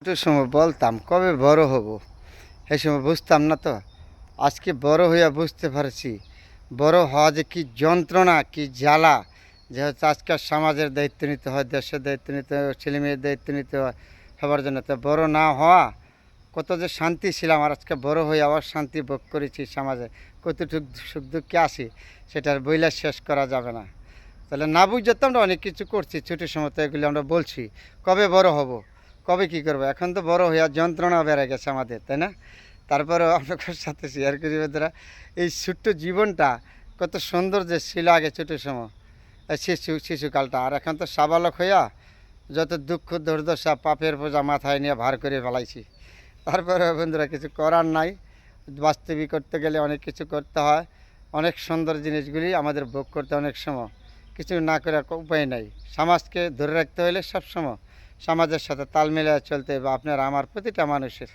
ছোটোর সময় বলতাম কবে বড় হব, সেই সময় বুঝতাম না তো। আজকে বড় হইয়া বুঝতে পারছি বড় হওয়া যে কী যন্ত্রণা, কী জ্বালা। যে হচ্ছে আজকাল সমাজের দায়িত্ব নিতে হয়, দেশের দায়িত্ব নিতে হয়, ছেলেমেয়ের দায়িত্ব নিতে হয় সবার জন্য। তো বড় না হওয়া কত যে শান্তি ছিলাম, আর আজকে বড় হয়ে আবার শান্তি ভোগ করেছি সমাজে। কতটুকু সুখ দুঃখে আসি সেটার বইলা শেষ করা যাবে না। তাহলে না বুঝতে আমরা অনেক কিছু করছি ছোটোর সময়, তো এগুলি আমরা বলছি কবে বড় হব, কবে কী করবো। এখন তো বড় হইয়া যন্ত্রণা বেড়ে গেছে আমাদের, তাই না? তারপরেও আপনাদের সাথে শেয়ার করি বন্ধুরা, এই ছোট্ট জীবনটা কত সুন্দর যে ছিল আগে ছোটোর সময়, শিশুকালটা। আর এখন তো সাবালক হইয়া যত দুঃখ দুর্দশা পাপের বোঝা মাথায় নিয়ে ভার করে ফেলাইছি। তারপরে বন্ধুরা কিছু করার নাই, বাস্তবিক করতে গেলে অনেক কিছু করতে হয়। অনেক সুন্দর জিনিসগুলি আমাদের ভোগ করতে অনেক সময় কিছু না করে উপায় নাই। সমাজকে ধরে রাখতে হলে সবসময় সমাজের সাথে তাল মিলিয়ে চলতে হবে, আপনার আমার প্রতিটা মানুষের।